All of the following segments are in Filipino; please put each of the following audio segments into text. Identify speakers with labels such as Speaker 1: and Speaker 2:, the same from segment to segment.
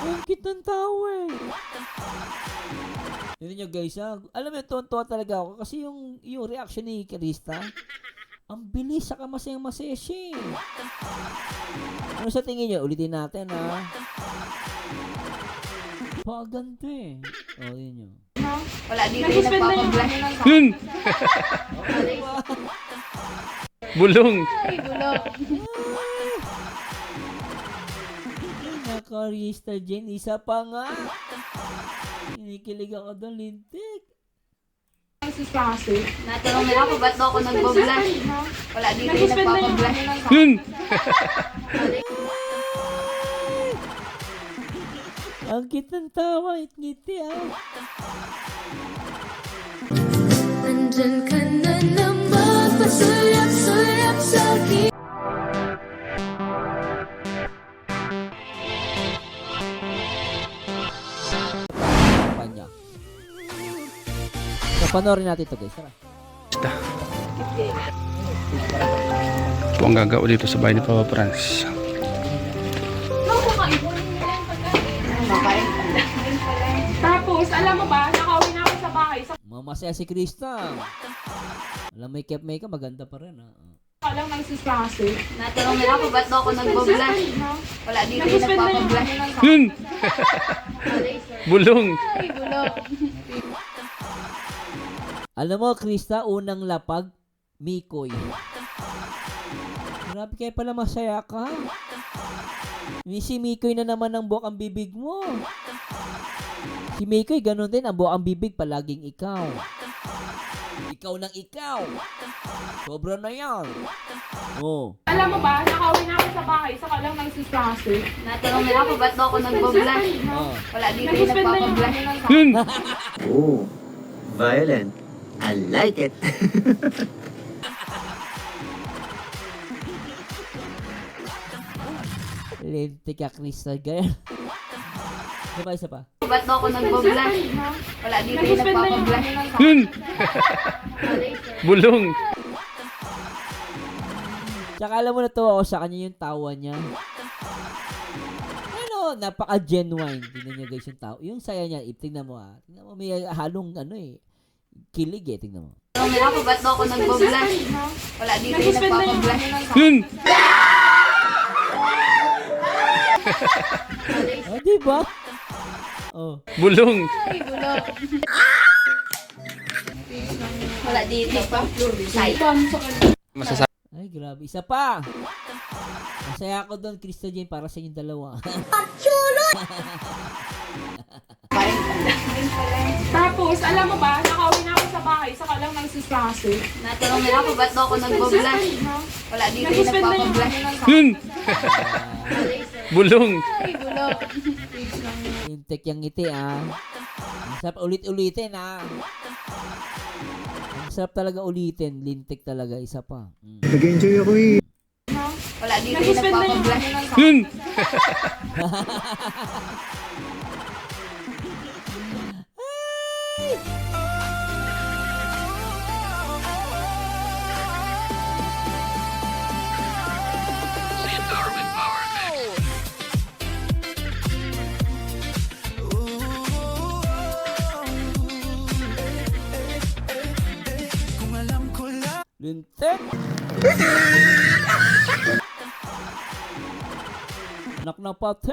Speaker 1: Ang cute ng tao eh. Yun nyo guys ha. Alam mo, tuwan-tuwa talaga ako kasi yung reaction ni Krista, ang bilis saka masayang-masaya siya. Ano sa tingin nyo? Ulitin natin ha. Paganda eh. O, yun nyo.
Speaker 2: Wala dito yung nagpapablahe ng
Speaker 3: Yun! Bulong!
Speaker 2: Ay, bulok.
Speaker 1: Naka-register Jane, isa pa nga. Kinikilig ako doon, lintik.
Speaker 2: Si Francis. Natanong nila ako ba't daw ako nagbablash. Wala dito yung nagpapablahe ng
Speaker 3: Yun!
Speaker 1: Ang cute ng tawa, ngiti ah.
Speaker 4: Nandyan ka na naman, pasulap-sulap sa akin.
Speaker 1: Kanya. So, panoorin natin ito guys. Tara.
Speaker 3: Ito ang gagawin dito sa bahay ni Papa Franz.
Speaker 2: Tapos, alam mo ba, nakauwi na ako sa bahay.
Speaker 1: Mamasaya si Krista. Alam, may cap makeup, maganda pa rin ah.
Speaker 2: Alam ng si Francis. Natanong nila ako ba't daw ako nagbablash. Wala dito yung nagpapablahe ng
Speaker 3: Yun! Bulong!
Speaker 2: Ay, bulok.
Speaker 1: Alam mo, Krista, unang lapag, Mikoy. Grabe kayo pala masaya ka. Si Mikoy na naman ang buwak ang bibig mo. Si Mikoy, ganun din, ang buwak ang bibig, palaging ikaw. Ikaw ng ikaw. Sobra na yan. Oh.
Speaker 2: Alam mo ba, nakauwi na ako sa bahay. Saka lang ng si Francis. Natanong nila ako ba't daw ako nagbablash.
Speaker 1: Oh.
Speaker 2: Wala dito yung nagpapablahe ng
Speaker 3: Yun!
Speaker 5: Oh, violent. I like it.
Speaker 1: Lintik ka, Krista. Gaya. Isa pa.
Speaker 2: ba't daw ako nagbablash. Wala dito yung nagpapablahe ng
Speaker 3: Yun! Bulong!
Speaker 1: Tsaka alam mo, natuwa ako sa kanya yung tawa niya. Ano, napaka-genuine. Tingnan niyo guys yung tawa. Yung saya niya, tingnan mo ah. Tingnan mo, may halong ano eh. Kilig eh, tingnan mo.
Speaker 2: Tanong nila ako ba't daw ako nagbablash. Wala dito yung nagpapablahe ng
Speaker 3: Yun!
Speaker 1: Oh, diba? Oh.
Speaker 3: Bulong!
Speaker 2: Ay, bulok. Wala dito pa.
Speaker 3: Masasabi
Speaker 1: Ay, grabe. Isa pa! Masaya ako doon, Krista Jane, para sa inyong dalawa.
Speaker 2: Tapos, alam mo ba, nakauwi na ako sa bahay. Saka lang ng si Francis. Natanong nila ako ba't daw ako nagbablash. Wala dito yung nagpapablahe ng
Speaker 3: Yun! Bulong!
Speaker 2: Ay, bulok.
Speaker 1: Lintik yung ngiti ah. Ang sarap ulit-ulitin ah. Ang sarap talaga ulitin. Lintik talaga. Isa pa.
Speaker 5: Nag-enjoy ako eh.
Speaker 2: Wala dito yung nagpapablahe ng
Speaker 3: Yun!
Speaker 1: Lintik! Anak na pati.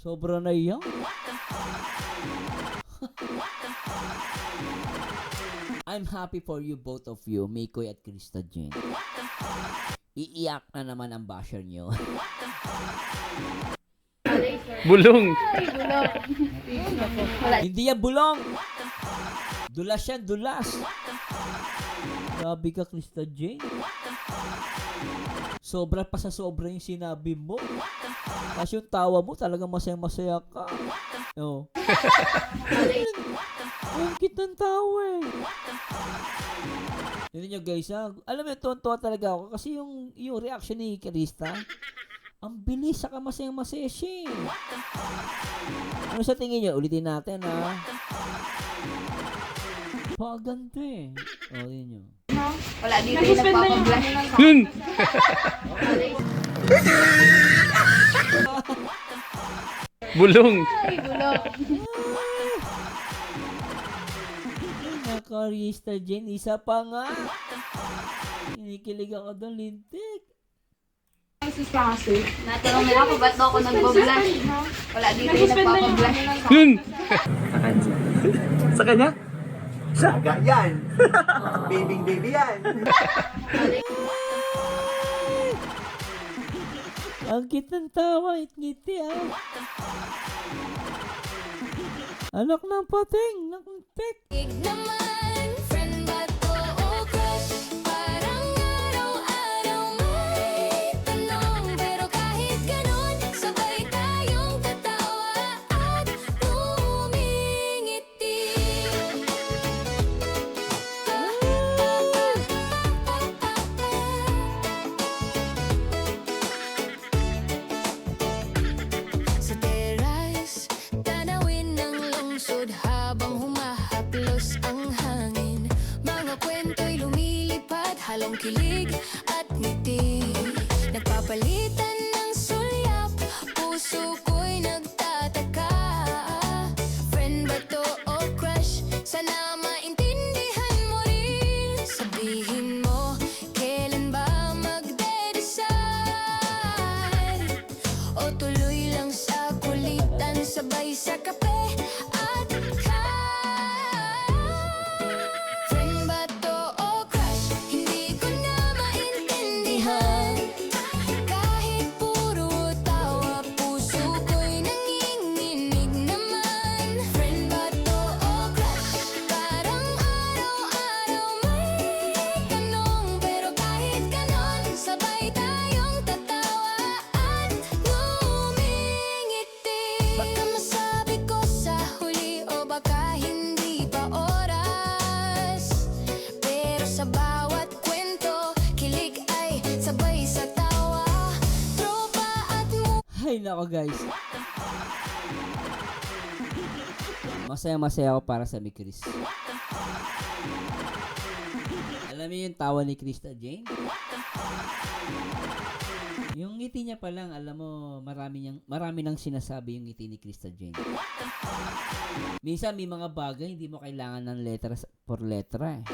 Speaker 1: Sobra na yan. I'm happy for you, both of you, Mikoy at Krista Jane. Iiyak na naman ang basher nyo.
Speaker 3: Bulong!
Speaker 2: Ay, bulok. Wala.
Speaker 1: Hindi yan bulong! Dulas yan, dulas! Grabe ka, Krista Jane. Sobra pa sa sobra yung sinabi mo. Kasi yung tawa mo, talagang masaya-masaya ka. Oh. Ang cute ng tawa eh. Yun nyo guys ha. Alam mo, tuwan-tuwa talaga ako kasi yung reaction ni Krista, ang bilis saka masayang-masaya siya. Ano sa tingin nyo? Ulitin natin ha. Paganda eh. Oh, yun nyo.
Speaker 2: Wala dito yung nagpapablahe ng
Speaker 3: Yun! Bulong.
Speaker 2: Ay, bulok.
Speaker 1: Nako, Crystal Jane, isa pa nga. Kinikilig ako doon, lintik.
Speaker 2: Nagsiklase.
Speaker 6: Natanong nila ako, ba't daw ako nagbablast? Wala dito yung nagpapablast.
Speaker 3: Yun.
Speaker 5: Sa kanya. Sa kanya? Saga yan. Babing baby yan.
Speaker 1: Ang cute ng tawa, ngiti ah. Anak ng pating, anak ng pek.
Speaker 4: Ig naman, friend ba to o crush? Parang araw-araw may tanong. Pero kahit ganun, sabay tayong tatawa at ngumingiti. Sa teras, tanawin ng lungsod habang humahaplos ang hangin. Mga kwento'y lumilipad, halong kilig at ngiti. Nagpapalitan ng sulyap, puso ko'y nagtataka. Friend ba to o crush? Sana maintindihan mo rin. Sabihin mo, kailan ba magdedesal? O tuloy lang sa kulitan, sabay sa kape at friend ba to o crush? Hindi ko na maintindihan. Kahit puro tawa, puso ko'y nanginginig naman. Friend ba to o crush? Parang araw-araw may tanong. Pero kahit ganon, sabay tayong tatawa at ngumingiti. Baka masabi ko sa huli o baka hindi pa oras. Pero sa bawat kwento, kilig ay sabay sa tawa. Tropa at
Speaker 1: Ay, nako guys. Masaya-masaya ako para sa mi Chris. Alam niyo yung tawa ni Crystal Jane? Yung ngiti niya pa lang, alam mo, marami nang sinasabi yung ngiti ni Crystal Jane. Minsan may mga bagay hindi mo kailangan ng letra por letra eh.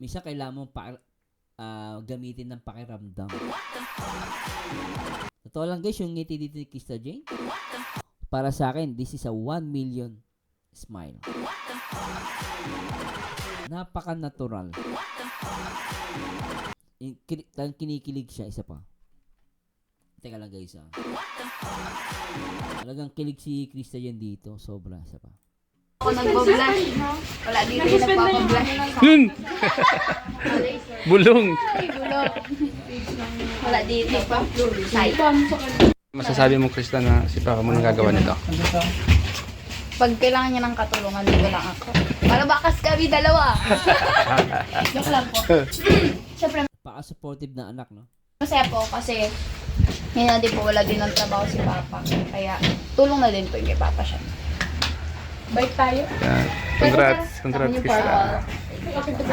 Speaker 1: Minsan kailangan mo gamitin ng pakiramdam. Totoo lang guys, yung ngiti dito ni Crystal Jane, para sa akin, this is a 1 million smile. Napaka-natural. Kinikilig siya, isa pa. Teka lang guys ah. Talagang kilig si Crystal Jane dito, sobra, isa pa.
Speaker 6: Ako nagbablast. Wala dito yung nagpapablast.
Speaker 3: Yun. Bulong.
Speaker 6: Ay, bulok. Wala dito pa. Side.
Speaker 3: Masasabi mo, Krista, na si Papa mo nagagawa nito.
Speaker 6: Pag kailangan niya ng katulungan, dito lang ako. Para bakas kami dalawa. Joke lang po. Siyempre,
Speaker 1: Paka-supportive na anak, no?
Speaker 6: masaya po kasi ngayon din po wala din ng trabaho si Papa. Kaya tulong na din po yung kay Papa siya.
Speaker 2: Bike tayo.
Speaker 3: Yeah. Congrats, Krista.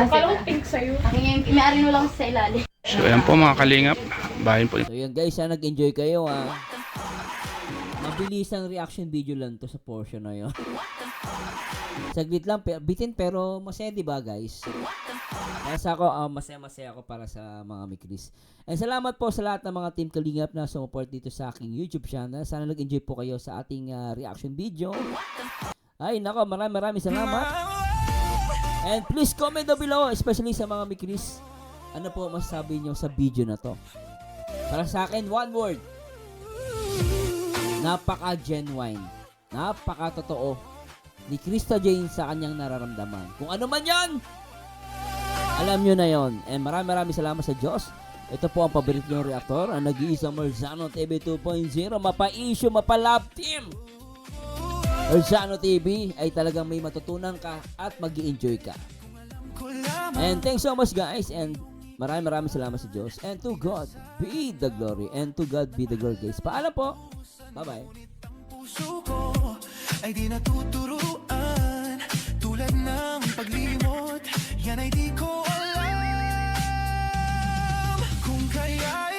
Speaker 2: Akala ko pink sa'yo.
Speaker 6: Aking yung may-ari mo lang sa ilalim.
Speaker 3: So, ayan po mga kalingap. Bahin po.
Speaker 1: So yun guys, sana nag-enjoy kayo ah. Mabilis ang reaction video lang to sa portion na yun. Saglit lang, bitin pero masaya, diba guys? Para sa ako, masaya ako para sa mga Mikris. And salamat po sa lahat ng mga Team Kalingap na sumuport dito sa aking YouTube channel. Sana nag-enjoy po kayo sa ating reaction video. Ay nako, maraming salamat. And please comment down below, especially sa mga Mikris. Ano po masasabi nyo sa video na to? Para sa akin, one word. Napaka-genuine. Napaka-totoo ni Crystal Jane sa kanyang nararamdaman. Kung ano man yan, alam nyo na yon. And maraming salamat sa Diyos. Ito po ang paborito nyong reaktor, ang nag-iisang Marzano TV 2.0. Mapa-issue, mapa-love team. Marzano TV ay talagang may matutunan ka at mag-i-enjoy ka. And thanks so much guys. And maraming salamat sa Diyos. And to God be the glory. And to God be the glory guys. Paalam po. Bye-bye.
Speaker 7: Puso ko ay di natuturuan. Tulad ng paglimot, yan ay di ko alam. Kung kaya